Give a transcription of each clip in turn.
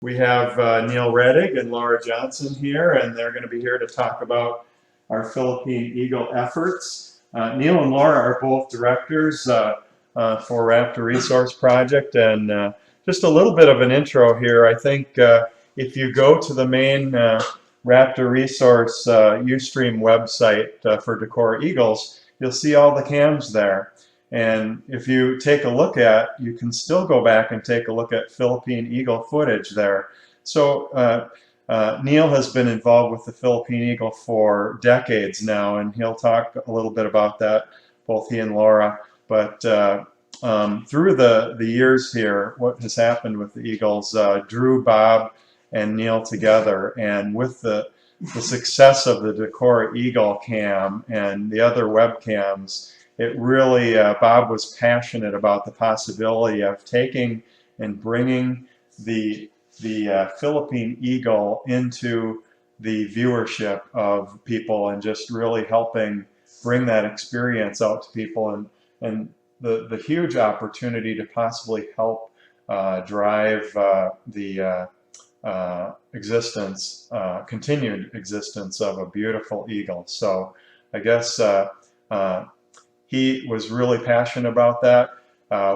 We have Neil Rettig and Laura Johnson here, and they're going to be here to talk about our Philippine Eagle efforts. Neil and Laura are both directors for Raptor Resource Project, and just a little bit of an intro here. I think if you go to the main Raptor Resource Ustream website for Decor Eagles, you'll see all the cams there. And if you take a look at, you can still go back and take a look at Philippine Eagle footage there. So Neil has been involved with the Philippine Eagle for decades now, and he'll talk a little bit about that, both he and Laura. But through the years here, what has happened with the Eagles drew Bob and Neil together, and with the success of the Decor Eagle cam and the other webcams, it really, Bob was passionate about the possibility of taking and bringing the Philippine Eagle into the viewership of people and just really helping bring that experience out to people, and the huge opportunity to possibly help drive the continued existence of a beautiful eagle. So I guess he was really passionate about that.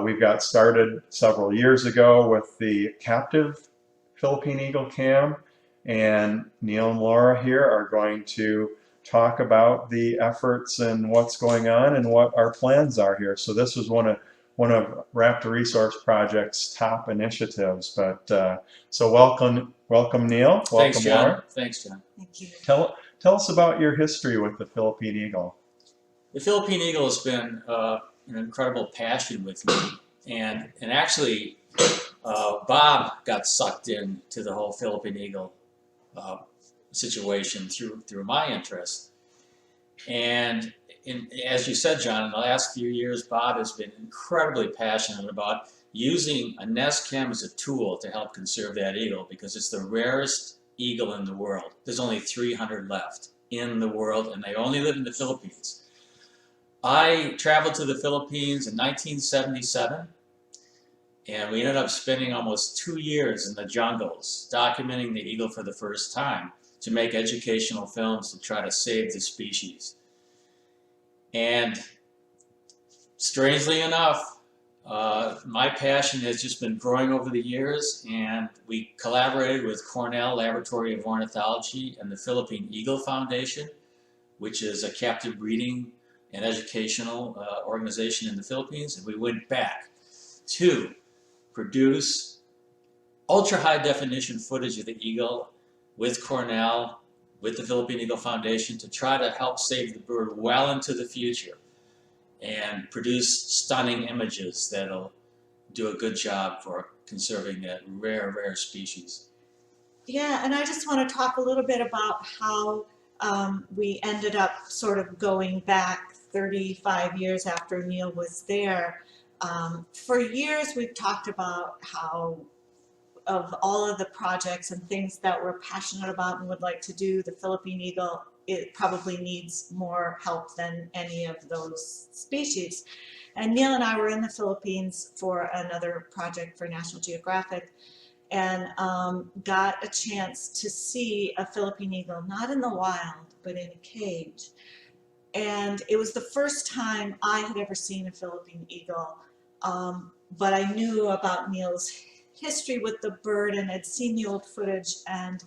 We got started several years ago with the captive Philippine Eagle cam, and Neil and Laura here are going to talk about the efforts and what's going on and what our plans are here. So this was one of Raptor Resource Project's top initiatives. But so welcome Neil. Thanks, Welcome, John. Laura. Thanks, John. Thank you. Tell us about your history with the Philippine Eagle. The Philippine Eagle has been an incredible passion with me, and actually, Bob got sucked into the whole Philippine Eagle situation through my interest. And as you said, John, in the last few years, Bob has been incredibly passionate about using a nest cam as a tool to help conserve that eagle, because it's the rarest eagle in the world. There's only 300 left in the world, and they only live in the Philippines. I traveled to the Philippines in 1977, and we ended up spending almost 2 years in the jungles documenting the eagle for the first time to make educational films to try to save the species. And strangely enough, my passion has just been growing over the years, and we collaborated with Cornell Laboratory of Ornithology and the Philippine Eagle Foundation, which is a captive breeding and educational organization in the Philippines, and we went back to produce ultra high definition footage of the eagle with Cornell, with the Philippine Eagle Foundation, to try to help save the bird well into the future and produce stunning images that'll do a good job for conserving that rare species. Yeah, and I just want to talk a little bit about how we ended up sort of going back 35 years after Neil was there. For years, we've talked about how, of all of the projects and things that we're passionate about and would like to do, the Philippine Eagle, it probably needs more help than any of those species. And Neil and I were in the Philippines for another project for National Geographic, and got a chance to see a Philippine eagle, not in the wild, but in a cage. And it was the first time I had ever seen a Philippine eagle, but I knew about Neil's history with the bird and had seen the old footage, and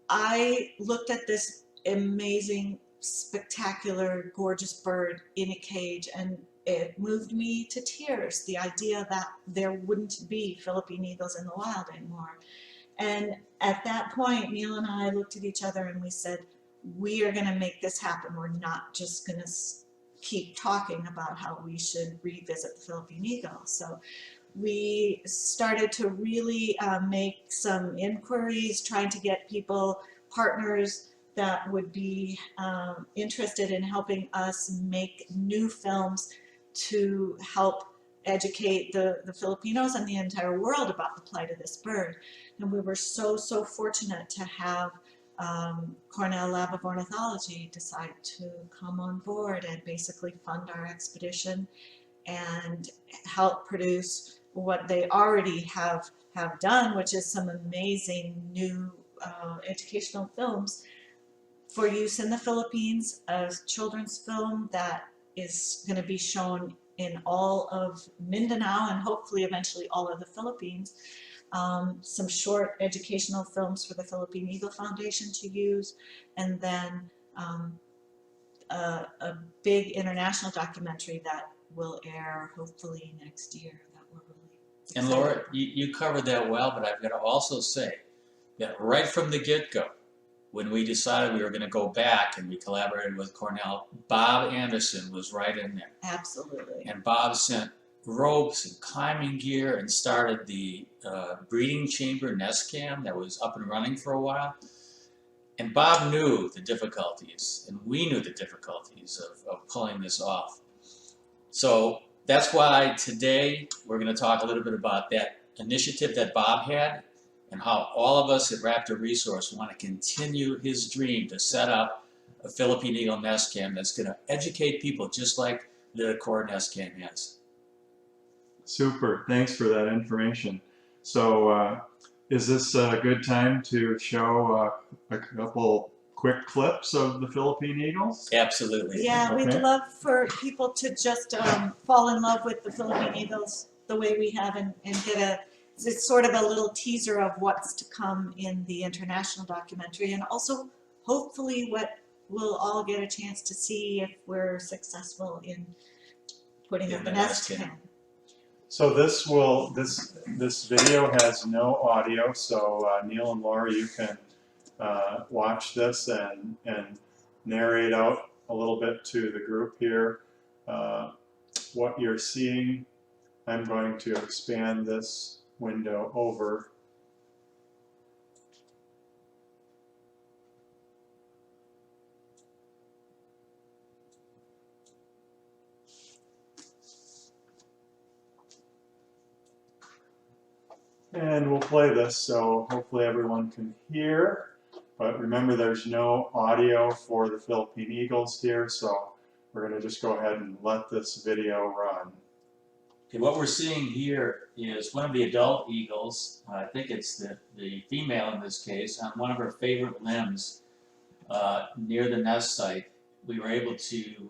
I looked at this amazing, spectacular, gorgeous bird in a cage, and it moved me to tears, the idea that there wouldn't be Philippine eagles in the wild anymore. And at that point, Neil and I looked at each other and we said, we are going to make this happen. We're not just going to keep talking about how we should revisit the Philippine eagle. So we started to really make some inquiries, trying to get people, partners that would be interested in helping us make new films to help educate the Filipinos and the entire world about the plight of this bird. And we were so fortunate to have Cornell Lab of Ornithology decide to come on board and basically fund our expedition and help produce what they already have have done, which is some amazing new educational films for use in the Philippines, a children's film that is going to be shown in all of Mindanao and hopefully eventually all of the Philippines. Some short educational films for the Philippine Eagle Foundation to use, and then a big international documentary that will air hopefully next year. That we're really And excited Laura, about. you covered that well, but I've got to also say that right from the get-go, when we decided we were going to go back and we collaborated with Cornell, Bob Anderson was right in there. Absolutely. And Bob sent ropes and climbing gear and started the breeding chamber nest cam that was up and running for a while. And Bob knew the difficulties, and we knew the difficulties of pulling this off. So that's why today we're going to talk a little bit about that initiative that Bob had and how all of us at Raptor Resource want to continue his dream to set up a Philippine Eagle nest cam that's going to educate people just like the Core nest cam has. Super. Thanks for that information. So is this a good time to show a couple quick clips of the Philippine Eagles? Absolutely. Yeah, Okay. we'd love for people to just fall in love with the Philippine Eagles the way we have and get it's sort of a little teaser of what's to come in the international documentary, and also hopefully what we'll all get a chance to see if we're successful in putting up the a nest nest cam. So this video has no audio, so Neil and Laura, you can watch this and narrate out a little bit to the group here what you're seeing. I'm going to expand this window over. And we'll play this, so hopefully everyone can hear. But remember, there's no audio for the Philippine Eagles here, so we're going to just go ahead and let this video run. Okay, what we're seeing here is one of the adult eagles, I think it's the female in this case, on one of her favorite limbs near the nest site. We were able to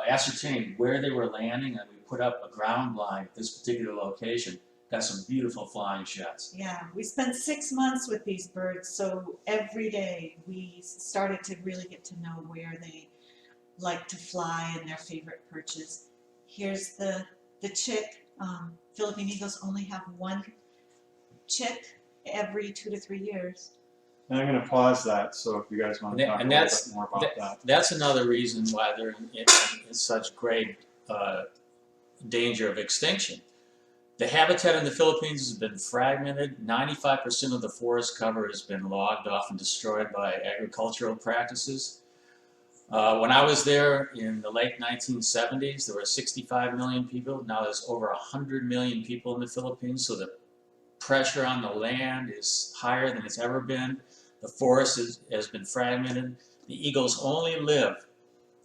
ascertain where they were landing, and we put up a ground blind at this particular location. Got some beautiful flying shots. Yeah, we spent 6 months with these birds, so every day we started to really get to know where they like to fly and their favorite perches. Here's the chick. Philippine Eagles only have one chick every 2 to 3 years. And I'm going to pause that, so if you guys want to talk a little bit more about that. That's another reason why they're in such great danger of extinction. The habitat in the Philippines has been fragmented. 95% of the forest cover has been logged off and destroyed by agricultural practices. When I was there in the late 1970s, there were 65 million people. Now there's over 100 million people in the Philippines, so the pressure on the land is higher than it's ever been. The forest has been fragmented. The eagles only live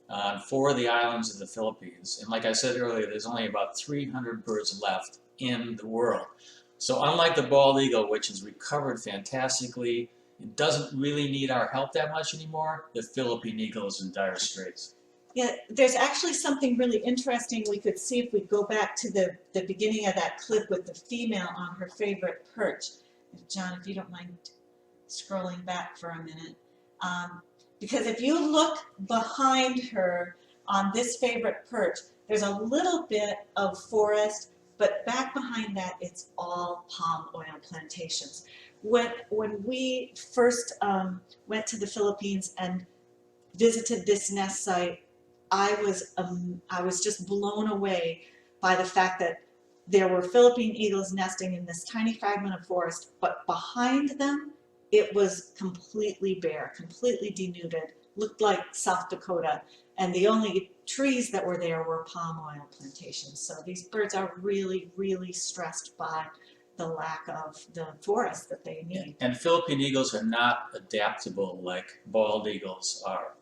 on 4 of the islands of the Philippines. And like I said earlier, there's only about 300 birds left in the world. So unlike the bald eagle, which has recovered fantastically, it doesn't really need our help that much anymore, the Philippine eagle is in dire straits. Yeah, there's actually something really interesting we could see if we go back to the beginning of that clip with the female on her favorite perch. John, if you don't mind scrolling back for a minute. Because if you look behind her on this favorite perch, there's a little bit of forest, but back behind that, it's all palm oil plantations. When we first went to the Philippines and visited this nest site, I was just blown away by the fact that there were Philippine eagles nesting in this tiny fragment of forest, but behind them, it was completely bare, completely denuded, looked like South Dakota, and the only trees that were there were palm oil plantations. So these birds are really, really stressed by the lack of the forest that they need. And Philippine eagles are not adaptable like bald eagles are.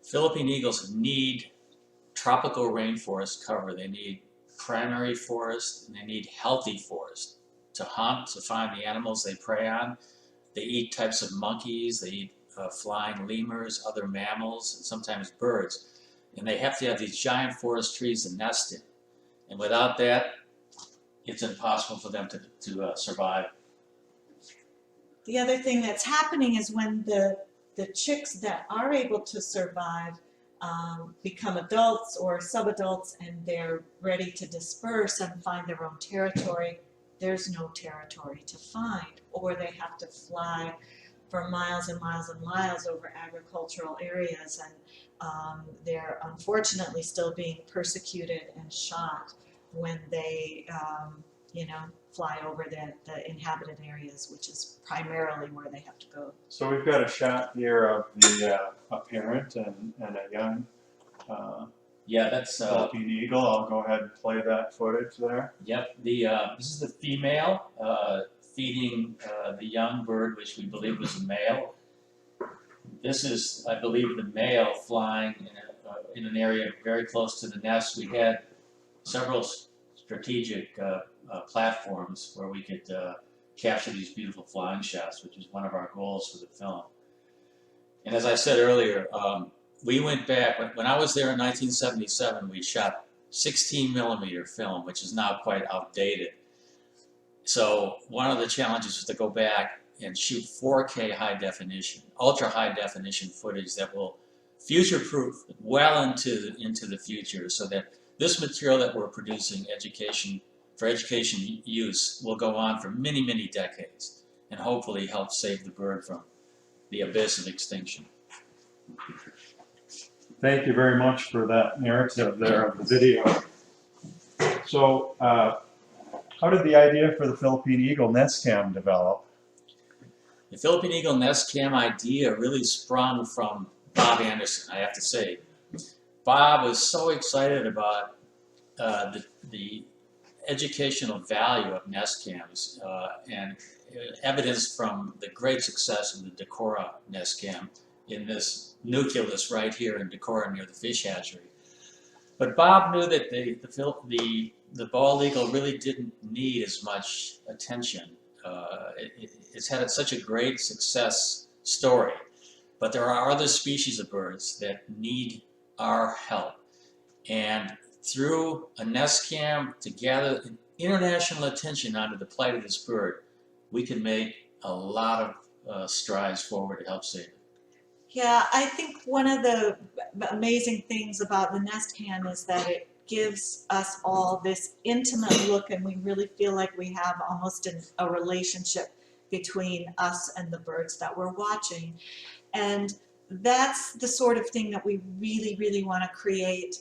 Philippine eagles need tropical rainforest cover. They need primary forest, and they need healthy forest. hunt, to find the animals they prey on. They eat types of monkeys, they eat flying lemurs, other mammals, and sometimes birds. And they have to have these giant forest trees to nest in. And without that, it's impossible for them to survive. The other thing that's happening is when the chicks that are able to survive become adults or subadults and they're ready to disperse and find their own territory, there's no territory to find, or they have to fly for miles and miles and miles over agricultural areas, and they're unfortunately still being persecuted and shot when they fly over the inhabited areas, which is primarily where they have to go. So we've got a shot here of a parent and a young Yeah, that's Philippine Eagle. I'll go ahead and play that footage there. yep. This is the female feeding the young bird, which we believe was a male. This is, I believe, the male flying in an area very close to the nest. We had several strategic platforms where we could capture these beautiful flying shots, which is one of our goals for the film. And as I said earlier, we went back, when I was there in 1977, we shot 16 millimeter film, which is now quite outdated. So one of the challenges was to go back and shoot 4K high definition, ultra high definition footage that will future-proof well into the future, so that this material that we're producing for education use will go on for many, many decades and hopefully help save the bird from the abyss of extinction. Thank you very much for that narrative there of the video. So, how did the idea for the Philippine Eagle nest cam develop? The Philippine Eagle nest cam idea really sprung from Bob Anderson, I have to say. Bob was so excited about the educational value of nest cams and evidence from the great success of the Decorah nest cam in this nucleus right here in Decorah near the fish hatchery. But Bob knew that the bald eagle really didn't need as much attention. It's had such a great success story, but there are other species of birds that need our help. And through a nest cam to gather international attention onto the plight of this bird, we can make a lot of strides forward to help save it. Yeah, I think one of the amazing things about the nest cam is that it gives us all this intimate look, and we really feel like we have almost a relationship between us and the birds that we're watching. And that's the sort of thing that we really, really want to create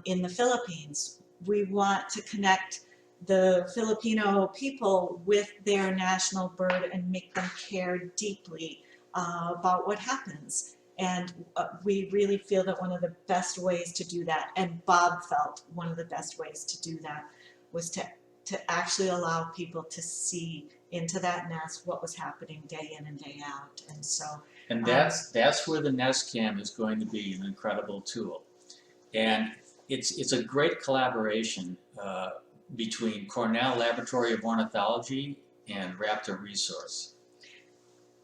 in the Philippines. We want to connect the Filipino people with their national bird and make them care deeply about what happens. And we really feel that one of the best ways to do that, and Bob felt one of the best ways to do that, was to actually allow people to see into that nest what was happening day in and day out. And so, and that's where the nest cam is going to be an incredible tool. And it's a great collaboration between Cornell Laboratory of Ornithology and Raptor Resource.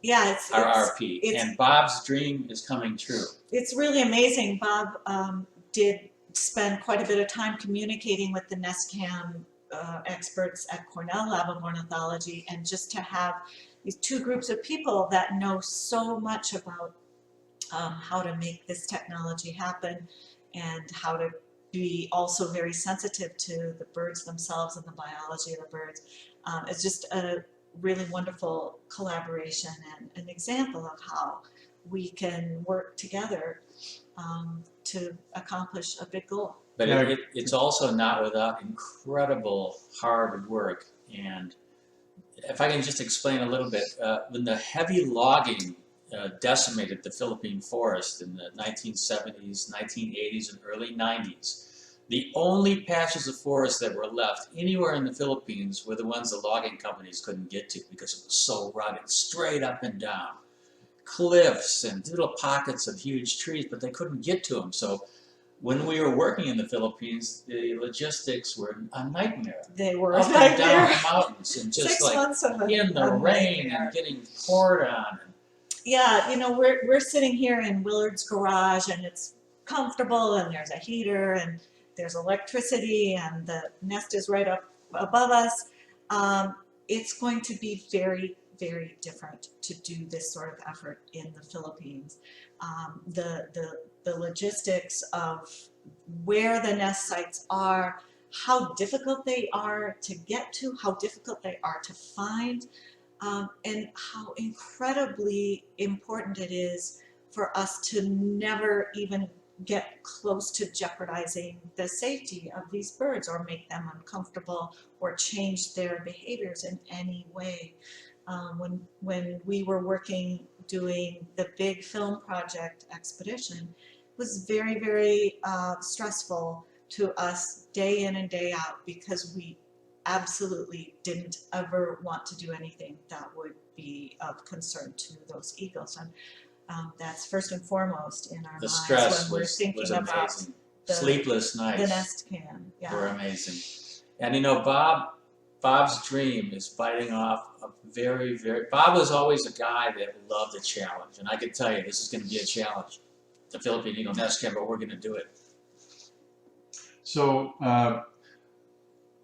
Yeah, RRP. And Bob's dream is coming true. It's really amazing. Bob did spend quite a bit of time communicating with the nest cam experts at Cornell Lab of Ornithology, and just to have these two groups of people that know so much about how to make this technology happen and how to be also very sensitive to the birds themselves and the biology of the birds. It's just a really wonderful collaboration and an example of how we can work together to accomplish a big goal. But it's also not without incredible hard work. And if I can just explain a little bit, when the heavy logging decimated the Philippine forest in the 1970s, 1980s, and early 90s, the only patches of forest that were left anywhere in the Philippines were the ones the logging companies couldn't get to because it was so rugged, straight up and down. Cliffs and little pockets of huge trees, but they couldn't get to them. So when we were working in the Philippines, the logistics were a nightmare. They were Up a and down nightmare. the mountains and just 6 like months of in the a rain nightmare. and getting poured on. Yeah, you know, we're sitting here in Willard's garage and it's comfortable and there's a heater and there's electricity and the nest is right up above us. It's going to be very, very different to do this sort of effort in the Philippines. The logistics of where the nest sites are, how difficult they are to get to, how difficult they are to find, and how incredibly important it is for us to never even get close to jeopardizing the safety of these birds or make them uncomfortable or change their behaviors in any way. When we were working doing the big film project Expedition, it was very, very stressful to us day in and day out because we absolutely didn't ever want to do anything that would be of concern to those eagles. And that's first and foremost in our The minds stress when we're was thinking about amazing. the, Sleepless the nights nest cam. Yeah. were amazing. And you know, Bob's dream is biting off a very, very, Bob was always a guy that loved a challenge. And I can tell you, this is going to be a challenge, the Philippine Eagle Nest Cam, but we're going to do it. So,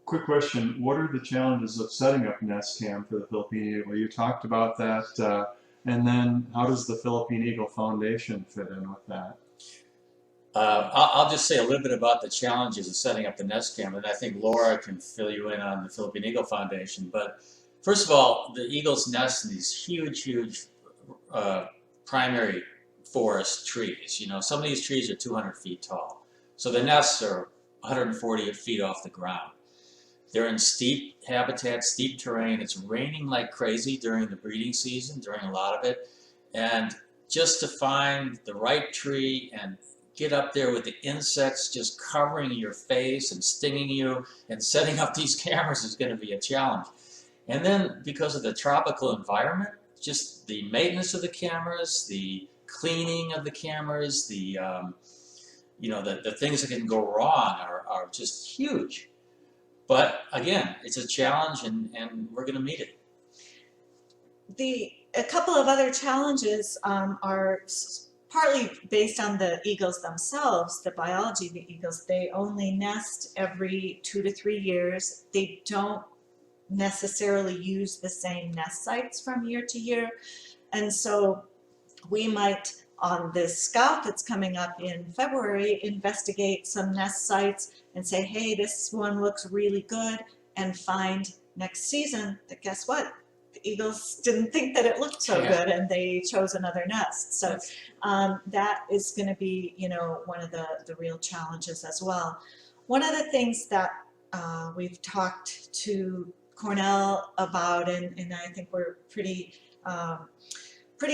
quick question, what are the challenges of setting up Nest Cam for the Philippine Eagle? You talked about that, and then how does the Philippine Eagle Foundation fit in with that? I'll just say a little bit about the challenges of setting up the Nest Cam, and I think Laura can fill you in on the Philippine Eagle Foundation. But first of all, the eagles nest in these huge, huge primary forest trees. You know, some of these trees are 200 feet tall. So the nests are 140 feet off the ground. They're in steep habitats, steep terrain. It's raining like crazy during the breeding season, during a lot of it. And just to find the right tree and get up there with the insects just covering your face and stinging you and setting up these cameras is going to be a challenge. And then because of the tropical environment, just the maintenance of the cameras, the cleaning of the cameras, the you know, the things that can go wrong are just huge. But again, it's a challenge and we're going to meet it. A couple of other challenges are partly based on the eagles themselves, the biology of the eagles. They only nest every 2 to 3 years. They don't necessarily use the same nest sites from year to year. And so we might, on this scout that's coming up in February, investigate some nest sites and say, hey, this one looks really good, and find next season that guess what? The eagles didn't think that it looked so good and they chose another nest. So that is going to be, you know, one of the real challenges as well. One of the things that we've talked to Cornell about, and I think we're pretty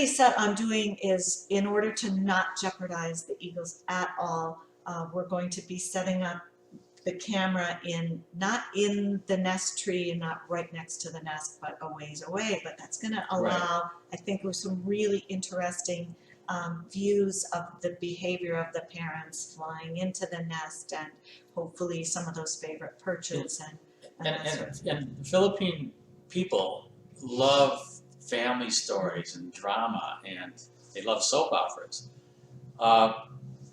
set on doing, is in order to not jeopardize the eagles at all, we're going to be setting up the camera not in the nest tree and not right next to the nest, but a ways away. But that's going to allow, I think, with some really interesting views of the behavior of the parents flying into the nest and hopefully some of those favorite perches and Philippine people love family stories and drama, and they love soap operas.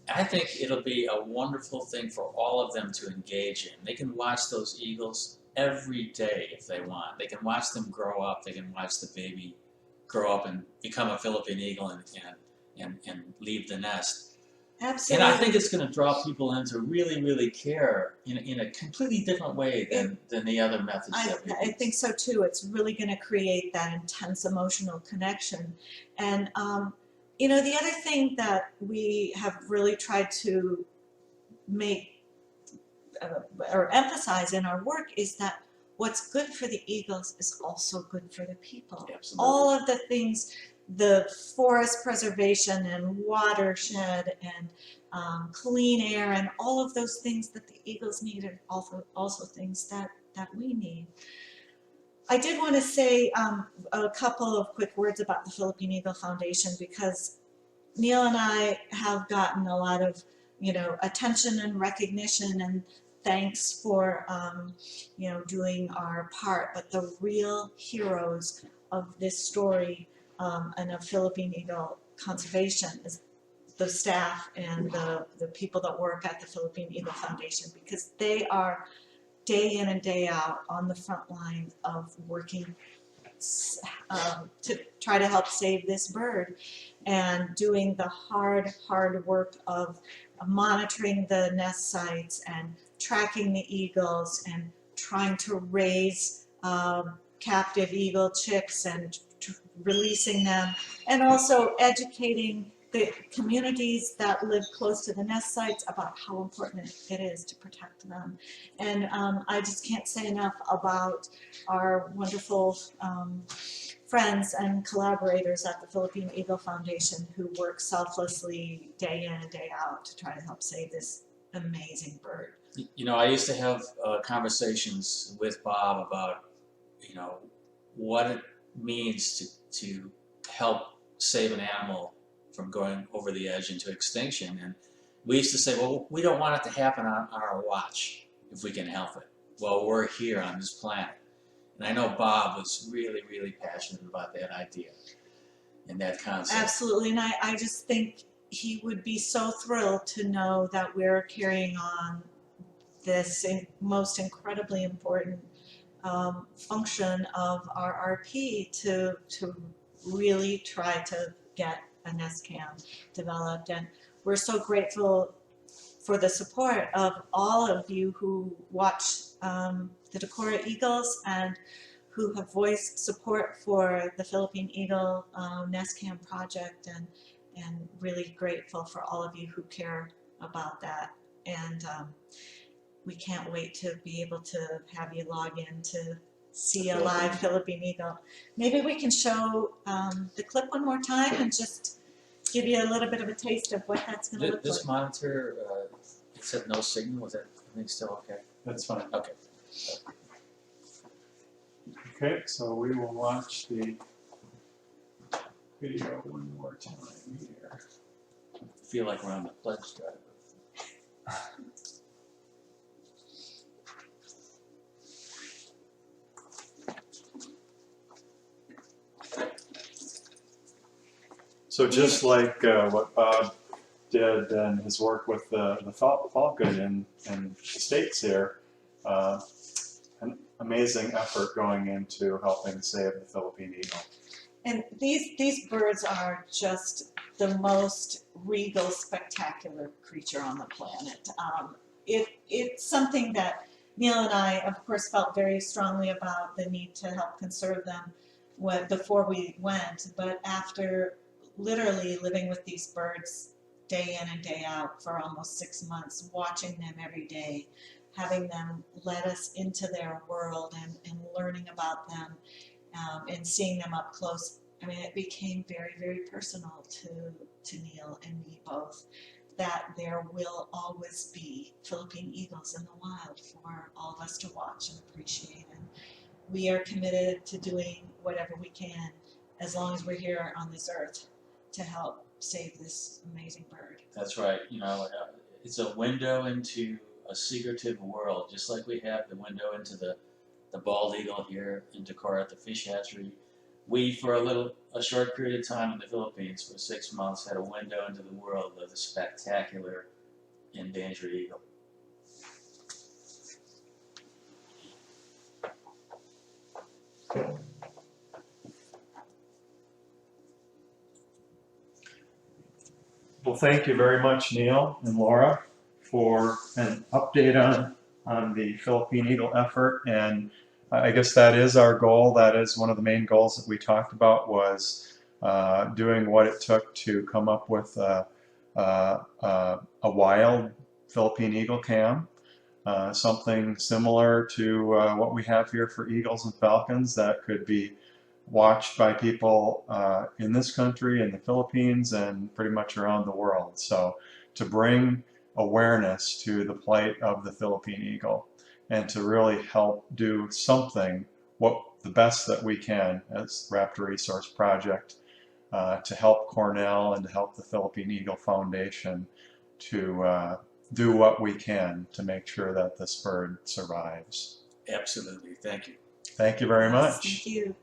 I think it'll be a wonderful thing for all of them to engage in. They can watch those eagles every day if they want. They can watch them grow up. They can watch the baby grow up and become a Philippine Eagle and leave the nest. Absolutely. And I think it's going to draw people in to really, really care in a completely different way than the other methods that we use. I think so too. It's really going to create that intense emotional connection. And you know, the other thing that we have really tried to make or emphasize in our work is that what's good for the eagles is also good for the people. Absolutely. All of the things, the forest preservation and watershed and clean air and all of those things that the eagles need are also things that we need. I did want to say a couple of quick words about the Philippine Eagle Foundation, because Neil and I have gotten a lot of attention and recognition, and thanks for, doing our part. But the real heroes of this story and of Philippine Eagle conservation is the staff and the people that work at the Philippine Eagle Foundation, because they are day in and day out on the front line of working to try to help save this bird, and doing the hard work of monitoring the nest sites and tracking the eagles and trying to raise captive eagle chicks and releasing them, and also educating the communities that live close to the nest sites about how important it is to protect them. And I just can't say enough about our wonderful friends and collaborators at the Philippine Eagle Foundation who work selflessly day in and day out to try to help save this amazing bird. I used to have conversations with Bob about, what it means to help save an animal from going over the edge into extinction. And we used to say, well, we don't want it to happen on our watch if we can help it. Well, we're here on this planet. And I know Bob was really, really passionate about that idea and that concept. Absolutely, and I just think he would be so thrilled to know that we're carrying on this most incredibly important function of our RP to really try to get a nest cam developed. And we're so grateful for the support of all of you who watch the Decorah Eagles and who have voiced support for the Philippine Eagle Nest Cam project, and really grateful for all of you who care about that. And we can't wait to be able to have you log in to see a live Philippine Eagle. Maybe we can show the clip one more time and just give you a little bit of a taste of what that's going to look This like. monitor, it said no signal. Was that everything still okay? That's fine. Okay. Okay, so we will watch the video one more time here. I feel like we're on the pledge drive. So just like what Bob did and his work with the falcon in the States here, an amazing effort going into helping save the Philippine Eagle. And these birds are just the most regal, spectacular creature on the planet. It's something that Neil and I, of course, felt very strongly about the need to help conserve them before we went. But after literally living with these birds day in and day out for almost 6 months, watching them every day, having them let us into their world and learning about them, and seeing them up close, I mean, it became very, very personal to Neil and me both, that there will always be Philippine eagles in the wild for all of us to watch and appreciate. And we are committed to doing whatever we can, as long as we're here on this earth, to help save this amazing bird. That's right. It's a window into a secretive world, just like we have the window into the bald eagle here in Decorah at the fish hatchery. We, for a short period of time in the Philippines, for 6 months, had a window into the world of the spectacular endangered eagle. Well, thank you very much, Neil and Laura, for an update on the Philippine Eagle effort. And I guess that is our goal. That is one of the main goals that we talked about, was doing what it took to come up with a wild Philippine Eagle cam, something similar to what we have here for eagles and falcons that could be watched by people in this country, in the Philippines, and pretty much around the world. So to bring awareness to the plight of the Philippine Eagle and to really help do something, the best that we can as Raptor Resource Project, to help Cornell and to help the Philippine Eagle Foundation do what we can to make sure that this bird survives. Absolutely. Thank you. Thank you very Yes, much. thank you.